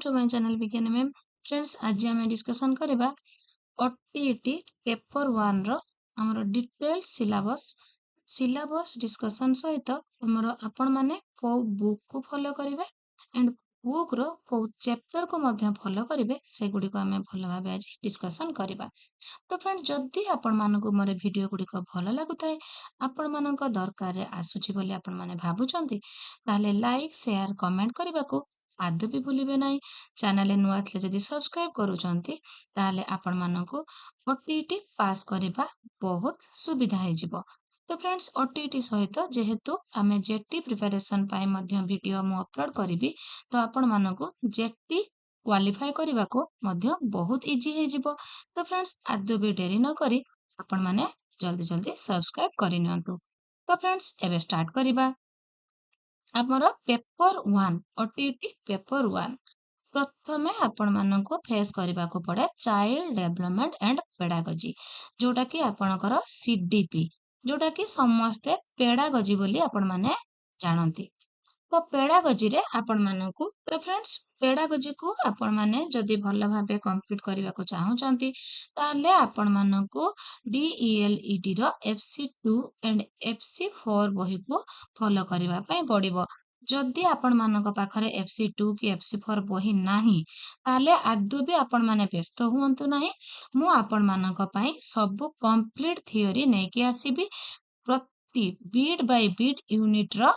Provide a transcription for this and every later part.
to my channel Bigyani Maam. Friends, आज आम discussion करबा OTET पेपर 1 रो हमर डिटेल सिलेबस डिस्कसन सहित हमर आपण माने को बुक को फॉलो करिवे एंड बुक रो को चैप्टर को मध्य फॉलो करिवे से गुडी को हमें भलो भाबे आज डिस्कसन करबा। तो फ्रेंड्स, जदि आपण मानको मोर वीडियो गुडी को भलो लागुताय, आपण मानको दरकार रे आसुची बोली आपण माने भाबुचंती, ताले लाइक शेयर कमेंट करबा को आदौ भी भूलिबे नाही। चैनल नुआ थे जदि सब्सक्राइब करूचंती ताले आपण मानको OTET पास करबा बहुत सुविधा हे जिवो। तो फ्रेंड्स, OTET सहित जेहेतु आमे जेटी प्रिपरेशन पाई मध्य वीडियो मु अपलोड करिवि, तो आपण मानको जेटी क्वालिफाई करबा को मध्य बहुत इजी हे जिवो। तो फ्रेंड्स, आदौ भी डेरी न करी आपण माने जल्दी जल्दी सब्सक्राइब करि नियंतु। तो फ्रेंड्स, एबे स्टार्ट करिबा हमर पेपर 1 OTET पेपर 1। प्रथमे आपण मानको फेस करबा को पड़े चाइल्ड डेवलपमेंट एंड पेडागोजी, जोटा कि आपणकर CDP, जोटा कि समस्ते पेडागोजी बोली आपण माने जानती। तो पेडागोजी रे आपण मानकू, तो फ्रेंड्स, पेडागोजी को आपण माने जदि भल भाबे कंप्लीट करबा को चाहूचंती ताले आपण मानकू DELED row FC2 and FC4 बही को फॉलो करबा पई पड़िबो। जदि आपण मानक पाखरे FC2 कि FC4 बही नाही ताले आदौ भी आपण माने व्यस्त हुअंतु नाही। मु आपण मानक पई सब कंप्लीट थ्योरी नै कि आसीबी। प्रति बीट बाय बीट यूनिट रो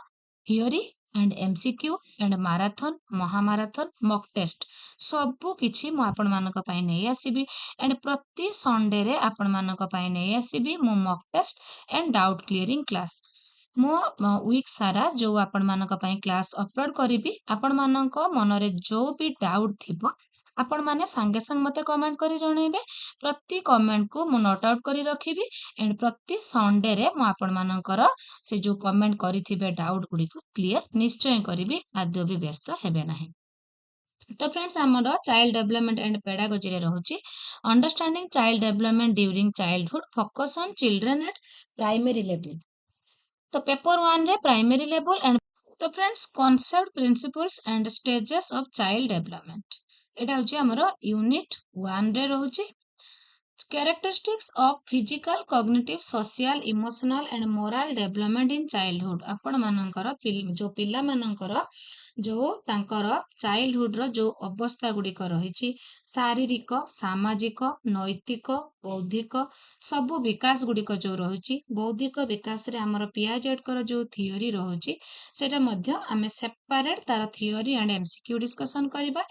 theory and MCQ and marathon महामाराथन मॉक टेस्ट सबु किछि मु आपण मानक पई नै आसीबी। एंड प्रति संडे रे आपण मानक पई नै आसीबी मु mock test and doubt clearing class. मो वीक सारा जो आपण मानक पई क्लास अपलोड करिवि, आपण मानक मनरे जो भी डाउट थिबो आपण माने संगे संग मते कमेंट करी जणैबे। प्रति कमेंट को मु नोट आउट करी रखिबी एंड प्रति संडे रे मु आपण मानकर से जो कमेंट करिथिबे डाउट गुडी को क्लियर निश्चय करिवि, आदौ भी व्यस्त हेबे नाही। तो फ्रेंड्स, हमर चाइल्ड डेवलपमेंट एंड पेडागोजी रे रहउची understanding child development during childhood, focus on children at primary level. तो पेपर 1 रे प्राइमरी लेवल एंड तो friends, concept principles and stages of child development एटा होची हमर यूनिट 1 रे रहउची। Characteristics of physical cognitive social emotional and moral development in childhood. आपण मानकर जो पिला मानकर जो तांकर चाइल्डहुड रो जो अवस्था गुडी रही, शारीरिक सामाजिक नैतिक बौद्धिक सबु विकास गुडी जो रही। बौद्धिक विकास रे हमर पियाजेट कर जो थियोरी रही सेटा मध्य आमे सेपरेट तार थियोरी एंड MCQ डिस्कशन करिबा।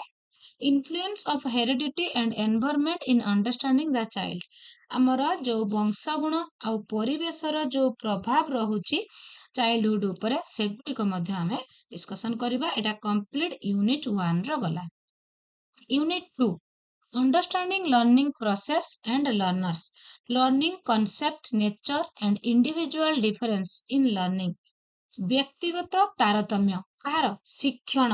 Influence of heredity and environment in understanding the child, हमर जो वंशगुण आ परिवेशर जो प्रभाव रहुची चाइल्डहुड उपरे सेगुडी को मध्य हमें डिस्कशन करिबा। एटा कंप्लीट यूनिट 1 रो गला। Unit 2 understanding learning process and learners, learning concept nature and individual difference in learning. व्यक्तिगत तारतम्य कहार शिक्षण,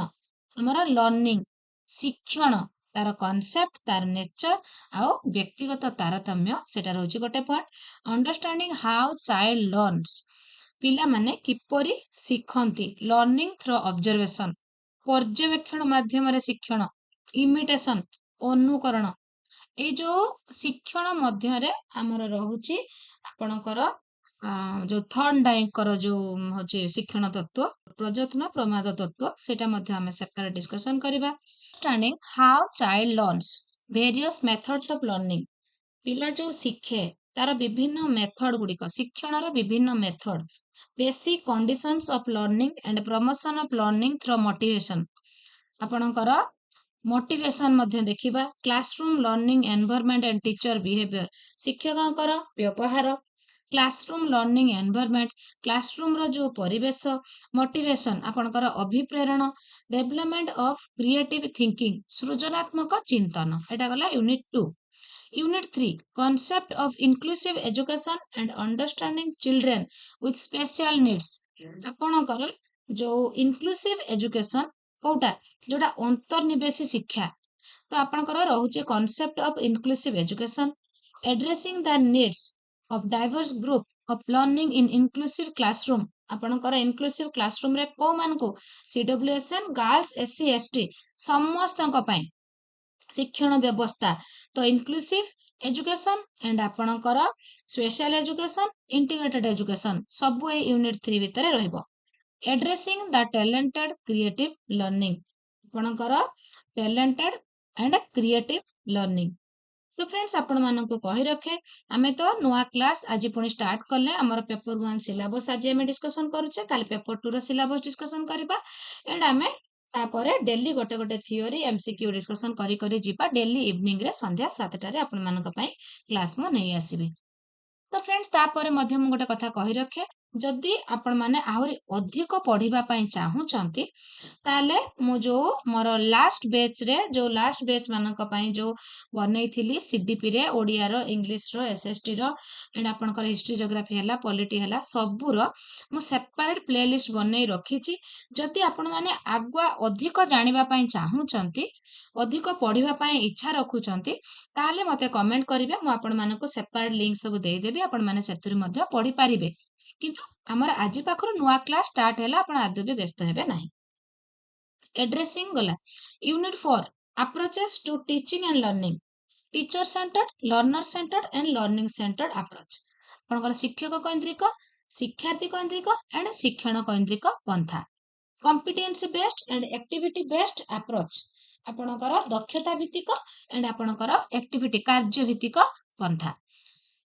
हमर लर्निंग शिक्षण तार कॉन्सेप्ट तार नेचर आ व्यक्तिगत तारतम्य सेटा रहउची गोटे point. Understanding how child learns, पिला माने किपरि शिखंती, लर्निंग थ्रू ऑब्जर्वेशन, पर्यवेक्षण माध्यम रे शिक्षण, इमिटेशन अनुकरण। ए जो शिक्षण मध्य रे हमर रहउची आपणकर जो थर्ड डाइक कर जो होची शिक्षण तत्व, प्रयत्न प्रमाद तत्व, सेटा मध्य हमें सेपरेट डिस्कशन करिबा। Understanding how child learns various methods of learning, पिला जो शिखे तार विभिन्न मेथड गुडिक, शिक्षण रो विभिन्न method, basic conditions of learning and promotion of learning through motivation. आपणकर मोटिवेशन मध्य देखिबा। Classroom learning environment and teacher behaviour, शिक्षकंकर व्यवहार, क्लासरूम लर्निंग एनवायरनमेंट, क्लासरूम रो जो परिवेश, मोटिवेशन आपणकर अभिप्रेरण, डेवलपमेंट ऑफ क्रिएटिव थिंकिंग सृजनात्मक चिंतन। एटा गला unit 2। Unit 3 concept of inclusive education and understanding children with special needs. आपणकर जो इंक्लूसिव एजुकेशन कोटा जोटा अंतर्निवेशी शिक्षा, तो आपणकर रहउची concept of inclusive education, addressing the needs of diverse group of learning in inclusive classroom आपणकर इनक्लूसिव क्लासरूम रे को मानकु CWSN गर्ल्स SC ST समस्तक पई शिक्षण व्यवस्था तो इनक्लूसिव एजुकेशन एंड आपणकर स्पेशल एजुकेशन इंटीग्रेटेड एजुकेशन सब ए यूनिट 3 भितर रहइबो addressing the talented creative learning आपणकर टैलेंटेड एंड क्रिएटिव लर्निंग तो फ्रेंड्स आपण मानक कहि रखे आमे तो नुआ क्लास आज पुणी स्टार्ट कले हमर पेपर 1 सिलेबस आज आमे डिस्कशन करूचे काल पेपर 2 रो सिलेबस डिस्कशन करबा एंड आमे तापरे डेली गोटे गोटे थियोरी MCQ डिस्कशन करी करी जीपा डेली इवनिंग रे संध्या 7 टारे आपण मानक पई क्लास मो नै आसीबे तो फ्रेंड्स तापरे मध्य मु गोटे कथा कहि रखे जदि आपण माने आहुरी अधिक पढ़िबा पई चाहूचंती ताले मु जो मोर लास्ट बैच मानक पई जो बनैथिली CDP रे ओडिया रो इंग्लिश रो SST रो एंड आपनकर हिस्ट्री ज्योग्राफी हला पॉलिटी हला सबु रो मु सेपरेट प्लेलिस्ट बनै रखिची जदि आपण माने आगुआ अधिक जानिबा पई चाहूचंती अधिक पढ़िबा पई इच्छा रखुचंती ताले मते कमेंट करिवे मु आपण मानको सेपरेट लिंक सब देई देबी आपण माने सेतुरी मध्य पढ़ी पारिबे किंतु हमर आज पाखरु नुआ क्लास स्टार्ट हैला आपण आदौ भी व्यस्त हेबे नाही एड्रेसिंग गला unit 4 approaches to teaching and learning teacher centred learner centred and learning centred approach आपनकर शिक्षक केंद्रिक शिक्षार्थी केंद्रिक एंड शिक्षण केंद्रिक पंथा competency based and activity based approach आपनकर दक्षता भित्तिक एंड आपनकर एक्टिविटी कार्य भित्तिक पंथा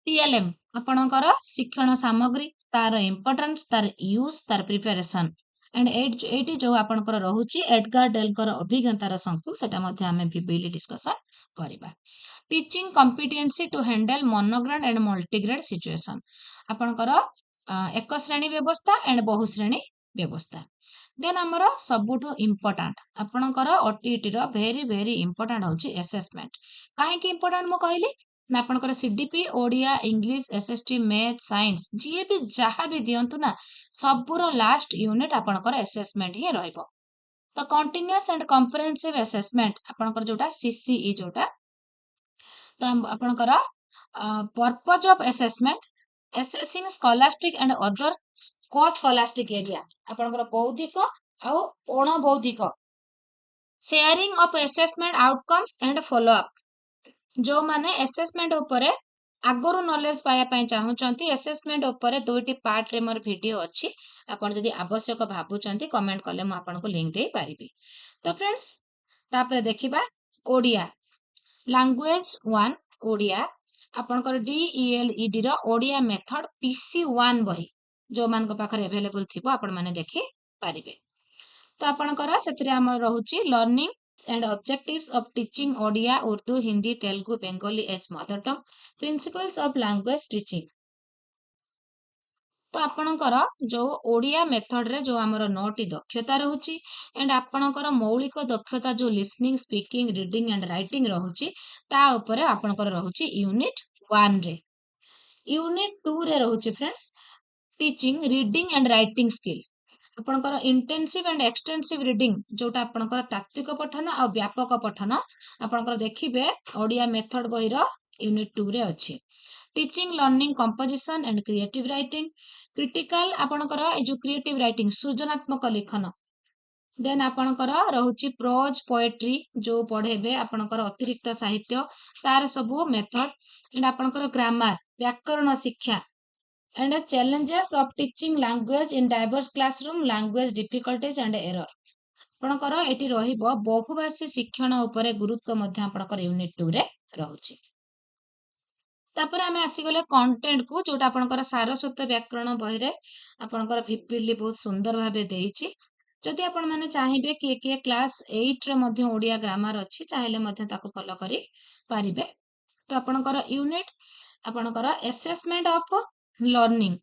TLM आपनकर शिक्षण सामग्री तार इंपोर्टेंस तार यूज तार प्रिपरेशन एंड एटी जो आपनकर रहूची एडगार डेलकर अभिज्ञतार संपुल सेटा मध्ये आमे विभिली डिस्कशन करिबा teaching competency to handle monograde and multigrade situation आपनकर एक श्रेणी व्यवस्था एंड बहु श्रेणी व्यवस्था देन हमर सबुठो इम्पोर्टेंट आपनकर OTET रो वेरी वेरी इम्पोर्टेंट होची असेसमेंट काहे कि इम्पोर्टेंट मो कहली ना आपनकर CDP Odia English SST math science जी भी जहा भी दियंतु ना सबुरो लास्ट यूनिट आपनकर असेसमेंट ही रहइबो तो कंटीन्यूअस एंड कॉम्प्रिहेंसिव असेसमेंट आपनकर जोटा CCE जोटा तो आपनकर purpose of assessment assessing scholastic and other को स्कॉलास्टिक एरिया आपनकर बौद्धिक आउ अण बौद्धिक sharing of assessment outcomes and follow up जो माने असेसमेंट ऊपर आगरु नॉलेज पाया पई चाहूचंती असेसमेंट ऊपर दुईटी पार्ट रे मोर वीडियो अछि आपण जदि आवश्यक भाबुचंती कमेंट कले म आपन को लिंक देई पारिबी तो फ्रेंड्स तापर देखिबा ओडिया लैंग्वेज 1 ओडिया आपनकर DELED रो ओडिया मेथड PC1 बही जो मान को पाखर अवेलेबल थिबो आपण माने देखि पारिबे तो आपनकर सेतरे हम रहूची learning and objectives of teaching Odia, Urdu, Hindi, Telugu, Bengali as mother tongue, principles of language teaching. तो आपणकर जो ओडिया मेथड रे जो हमर 9टी दक्षता रहूची एंड आपणकर मौलिक दक्षता जो listening speaking reading and writing रहूची ता ऊपर आपणकर रहूची यूनिट 1 रे यूनिट 2 रे रहूची friends teaching reading and writing skill आपनकर इंटेंसिव एंड एक्सटेंसिव रीडिंग जोटा आपनकर तात्विक पठन आ व्यापक पठन आपनकर देखिबे ओडिया मेथड बहिर यूनिट 2 रे अछि teaching learning composition and creative writing critical आपनकर ए जो क्रिएटिव राइटिंग सृजनात्मक लेखन देन आपनकर रहउची प्रोज पोएट्री जो पढेबे आपनकर अतिरिक्त साहित्य तार सब मेथड एंड आपनकर ग्रामर व्याकरण शिक्षा and the challenges of teaching language in diverse classroom language difficulties and error आपनकर एटी रहिबो बहुभाषी शिक्षण उपरे गुरुत्व मध्य आपनकर यूनिट 2 रे रहउची तापर हमें आसी गले कंटेंट को जोटा आपनकर सारस्वत व्याकरण बहि रे आपनकर विपिली बहुत सुंदर भाबे देइची जदि आपण माने चाहिबे कि क्लास 8 रे मध्य ओडिया ग्रामर अछि चाहिले मध्य ताको फॉलो करी पारिबे तो आपनकर यूनिट आपनकर assessment of learning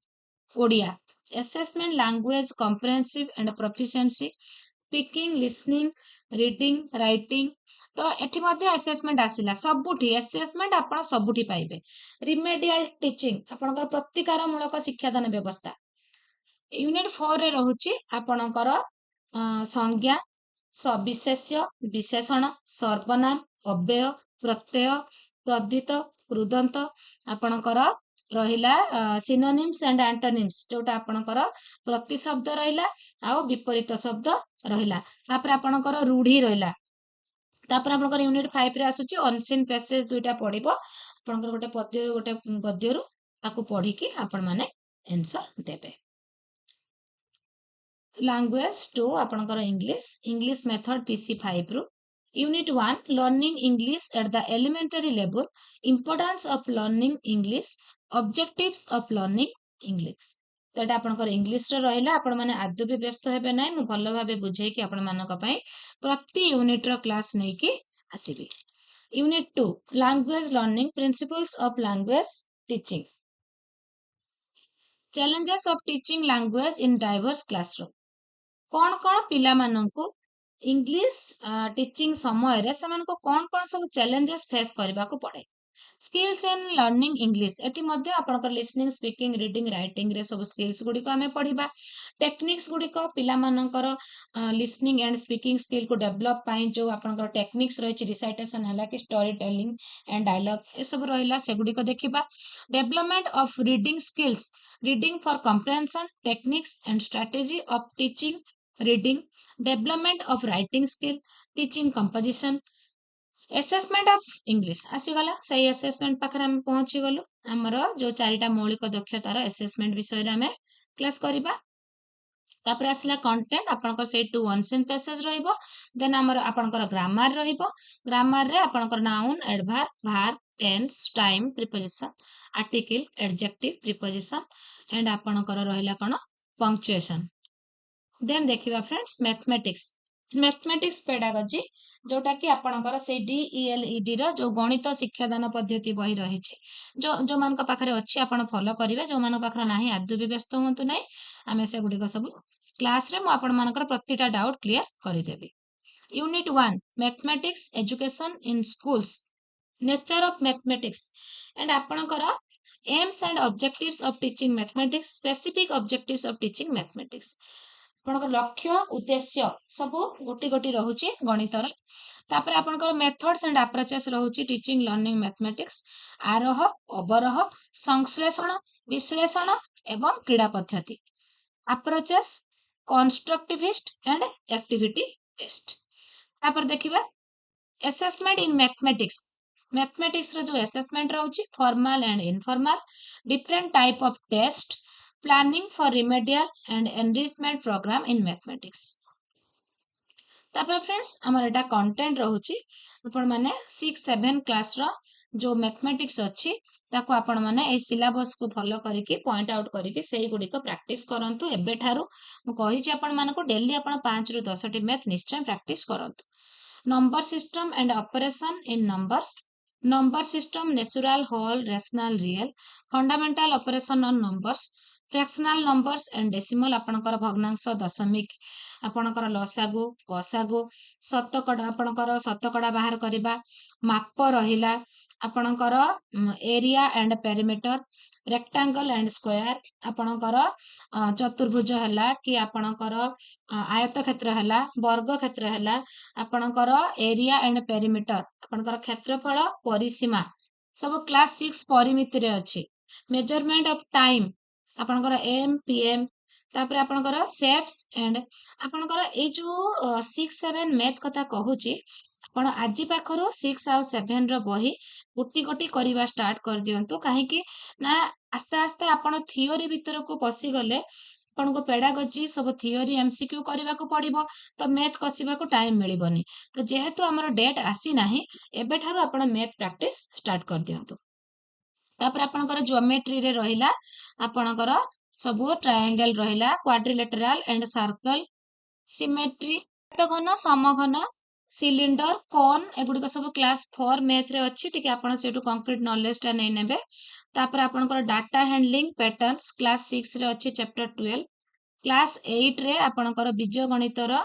Odia assessment language comprehensive and proficiency speaking listening reading writing तो एठी मध्ये असेसमेंट आसिला सबुठी असेसमेंट आपण सबुठी पाइबे रिमेडियल टीचिंग आपनकर प्रतिकार मूलक शिक्षादान व्यवस्था यूनिट 4 रे रहूची आपनकर संज्ञा सविशेष्य विशेषण सर्वनाम अव्यय प्रत्यय तद्धित कृदंत आपनकर रहिला सिनोनिम्स एंड एंटोनिम्स जोटा आपणकर प्रतिशब्द रहिला आउ विपरीत शब्द रहिला तापर आपणकर रूढ़ी रहिला तापर आपणकर यूनिट 5 रे आसुची अनसीन पैसेज दुईटा पढिबो आपणकर गोटे पद्य गोटे गद्यरु ताकू पढी की आपण माने आंसर देबे लैंग्वेज 2 आपणकर इंग्लिश मेथड पीसी 5 रु unit 1 learning English at the elementary level importance of learning English objectives of learning English तो ये आपंकर इंग्लिश रहा आपण मैंने आदौ भी व्यस्त हे ना मुझे भल भाव बुझे कि आपण मान प्रति यूनिट रो क्लास नहीं कि आसबि unit 2 language learning principles of language teaching challenges of teaching language in diverse classroom कौन कौन पिला माननकु इंग्लिश टीचिंग समय रे समान को कौन कौन सब चैलेंजेस फेस करबा को पड़े स्किल्स इन लर्निंग इंग्लिश एटी मध्य आपनकर लिसनिंग स्पीकिंग रीडिंग राइटिंग रे सब स्किल्स गुडी को हमें पढ़िबा टेक्निक्स गुडी को पिला मानकर लिसनिंग एंड स्पीकिंग स्किल को डेवलप पाई जो आपनकर टेक्निक्स रही रिसाइटेशन हला कि स्टोरी टेलिंग एंड डायलॉग ए सब रहिला से गुडी को देखिबा development of reading skills reading for comprehension techniques and strategy of teaching reading development of writing skill teaching composition assessment of English आसीगला से एसेसमेंट पाखरे हम पहुंची गलु हमर जो चारिटा मौलिक दक्षतार एसेसमेंट विषय रे हमें क्लास करिबा तापर आसला कंटेंट आपनकर से टू अनसीन पैसेज रहइबो देन हमर आपनकर ग्रामर रहइबो ग्रामर रे आपनकर noun adverb verb tense time preposition article adjective preposition and आपनकर रहिला कोन पंक्चुएशन देन देखिबा फ्रेंड्स मैथमेटिक्स पेडागोजी जोटा कि आपणकर से DELED रो जो गणित शिक्षादान पद्धति बही रही जो जो मान पाखरे अच्छी आपण फॉलो करिवे जो मान पाखरे नाही आदु भी व्यस्त होंतु नै आमे से गुडी को सब क्लास रे म आपण मानकर प्रतिटा डाउट क्लियर करि देबी unit 1 mathematics education in schools nature of mathematics and आपणकर aims and objectives of teaching mathematics specific objectives of teaching mathematics आपनकर लक्ष्य उद्देश्य सब गोटी गोटी रहुची गणितर तापर आपनकर मेथड्स एंड अप्रोचेस रहुची टीचिंग लर्निंग मैथमेटिक्स आरोह अवरोह संश्लेषण विश्लेषण एवं क्रीड़ा पद्धति approaches constructivist and activity test तापर देखिबा असेसमेंट इन मैथमेटिक्स रो जो असेसमेंट रहुची formal and informal different type of test planning for remedial and enrichment programme in mathematics तापर फ्रेंड्स हमर एटा कंटेंट रहउची आपण माने 6 7 क्लास रो जो मैथमेटिक्स अछि ताको आपण माने ए सिलेबस को फॉलो करिके पॉइंट आउट करिके सेही गुडी को प्रैक्टिस करंतु एबे ठारू म कहि छी आपण माने को डेली आपण 5 रु 10 टी मैथ निश्चय प्रैक्टिस करंतु number system and operation in number system natural whole rational real fundamental operation on numbers fractional numbers and decimal आपणकर भग्नांश दशमिक आपणकर लसागु गसागु शतकड़ा बाहर करिबा माप रहिला आपणकर area and perimeter rectangle and square आपणकर चतुर्भुज हला कि आपणकर आयत क्षेत्र हला वर्ग क्षेत्र हला आपणकर एरिया एंड पेरिमीटर आपणकर क्षेत्रफल परिसीमा सब क्लास 6 परिमिति रे अछि मेजरमेंट ऑफ टाइम आपणकर एम पीएम तापर आपणकर शेप्स एंड आपणकर ए जो 6 7 मैथ कथा कहूची आपण आजि पाखरो 6 और 7 रो बही गोटी गोटी करिवा स्टार्ट कर दियंतु काहे कि ना आस्ते आस्ते आपण थियोरी भीतर को पसी गले आपण को पेडागोजी सब थियोरी एमसीक्यू करबा को पड़िबो तो मैथ कसिबा को टाइम मिलिबोनी तो जेहेतु हमर डेट आसी नाही एबे ठारो आपण मैथ प्रैक्टिस स्टार्ट कर दियंतु तापर आपणकर ज्योमेट्री रे रहिला आपणकर सब ट्रायंगल रहिला क्वाड्रिलेटरल एंड सर्कल सिमेट्री घन समघन सिलिंडर कोन एगुडी सब क्लास 4 मैथ रे अछि टिके आपण सेटु कंक्रीट नॉलेज ता नै नेबे तापर आपणकर डाटा हैंडलिंग पैटर्न्स क्लास 6 रे अछि चैप्टर 12 क्लास 8 रे आपणकर बीज गणितर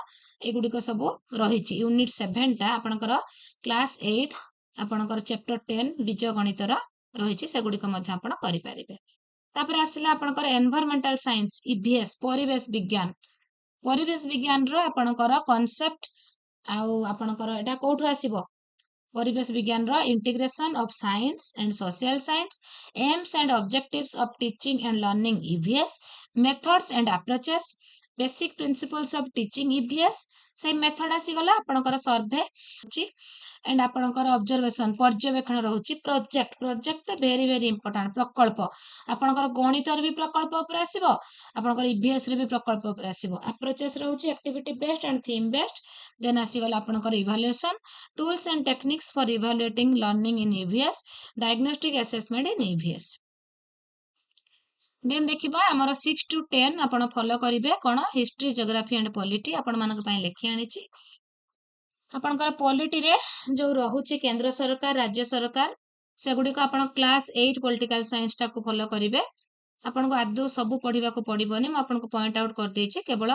एगुडी सब रहिछि यूनिट 7 टा आपणकर क्लास 8 आपणकर चैप्टर 10 बीज गणितर रहिछि सेगुडी को मध्ये आपण करि परिबे तापर आसिला आपणकर एनवायरमेंटल साइंस ईवीएस परिवेश विज्ञान रो आपणकर कांसेप्ट आउ आपणकर एटा कोठु आसीबो परिवेश विज्ञान रो integration of science and social science, aims and objectives of teaching and learning EVS, methods and approaches, basic principles of teaching EVS से मेथड आसीगला आपनकर सर्वे एंड आपनकर ऑब्जर्वेशन पर्यवेक्षण रहउची, प्रोजेक्ट प्रोजेक्ट तो वेरी वेरी इंपोर्टेंट, प्रकल्प आपनकर गणित रे भी प्रकल्प ऊपर आसीबो, आपनकर ईवीएस रे भी प्रकल्प ऊपर आसीबो, अप्रोचेस रहउची activity based and theme based, then आसीगला आपनकर evaluation, tools and techniques for evaluating learning in EVS, diagnostic assessment in EVS. Then देखिबा हमर 6 to 10 आपण फॉलो करिवे कोन हिस्ट्री ज्योग्राफी एंड पॉलिटी आपण मानक पई लेखि आनिची। आपणकर पॉलिटी रे जो रहउची केंद्र सरकार राज्य सरकार सेगुडी को आपण क्लास 8 पॉलिटिकल साइंस टा को फॉलो करिवे। आपण को आदौ सब पढिबा को पडिबोनी, म आपण को पॉइंट आउट कर देछि, केवल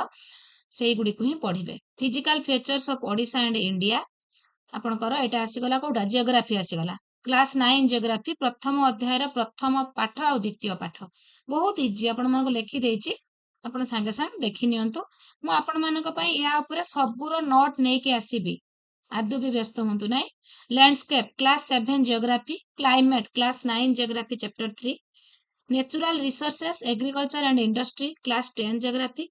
सेई गुडी को ही पढिबे। Physical features of Odisha and India आपणकर एटा आसीगला कोडा जियोग्राफी आसीगला क्लास 9 जियोग्राफी प्रथम अध्याय रा प्रथम पाठ आ द्वितीय पाठ बहुत इजी आपण मानको लेखि देछि, आपण संगे संग देखि नियंतु। म आपण मानक पई या ऊपर सबुरो नोट नै के आसीबी, आदौ भी व्यस्त होंतु नै। Landscape class 7 geography, climate class 9 geography chapter 3, natural resources agriculture and industry class 10 geography,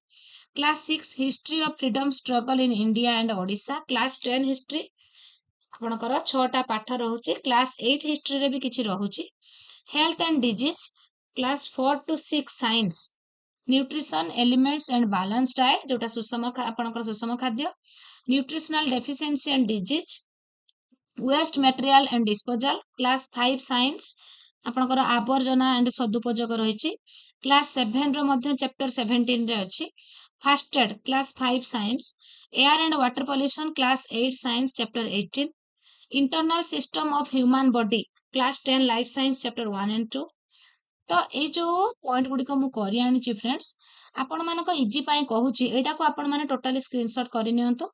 class 6 history of freedom struggle in India and Odisha class 10 history आपणकर 6टा पाठ रहउची, क्लास 8 हिस्ट्री रे भी किछि रहउची। Health and disease class 4 to 6 science, nutrition elements and balance diet जोटा सुषम आपणकर सुषम खाद्य, nutritional deficiency and disease, waste material and disposal class 5 science आपणकर आवर्जना एंड सदुपयोग रहिछि, क्लास 7 रो मध्ये चैप्टर 17 रे अछि। First aid class 5 science, air and water pollution class 8 science chapter 18, internal system of human body class 10 life science chapter 1 and 2। तो ये जो पॉइंट गुडी को मु करि आनिछि फ्रेंड्स, आपण मानक इजी पई कहूछि, एटा को आपण माने टोटली स्क्रीनशॉट करि नियंतु,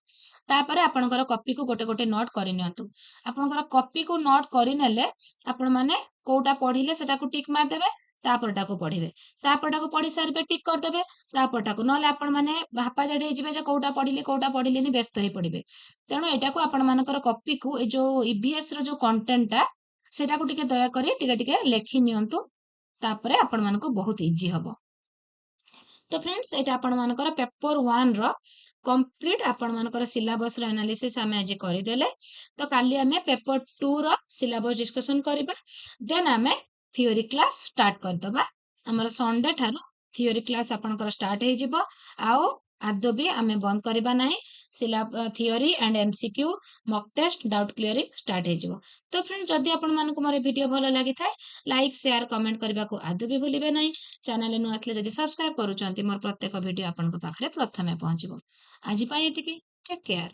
तापरे आपणकर कॉपी को गोटे गोटे नोट करि नियंतु। आपणकर कॉपी को नोट करि नेले आपण माने कोटा पढिले सेटा को टिक मार देबे, तापरटा को पढिबे, तापरटा को पढि सारिबे टिक कर देबे, तापरटा को नले आपण माने हापा जडे हे जिवे जे कोटा पढिलेनी व्यस्त हे पडिबे। तेणु एटा को आपण मानकर कॉपी को ए जो ईबीएस रो जो कंटेंट टा सेटा को टिके दया करी टिके लेखि नियंतु, तापरे आपण मानको बहुत इजी हबो। तो फ्रेंड्स एटा आपण मानकर पेपर 1 रो कंप्लीट आपण मानकर सिलेबस रो एनालिसिस आमे आज करि देले। तो काली आमे पेपर 2 रो सिलेबस डिस्कशन करिबा, देन आमे थ्योरी क्लास स्टार्ट कर दबा। हमर संडे थारो थ्योरी क्लास आपनकर स्टार्ट हे जिवो, आउ आदो भी आमे बंद करिबा नाही। Theory and MCQ mock test doubt clearing start हे जिवो। तो फ्रेंड जदि आपण मानको मोर वीडियो भलो लागि थाए लाइक शेयर कमेंट करबा को आदो भी भूलिबे नाही। चैनल नु आतले जदि सब्सक्राइब करूचंती मोर प्रत्येक वीडियो आपनको पाखरे प्रथमे पहुंचिबो। आज पई एतिकी, टेक केयर।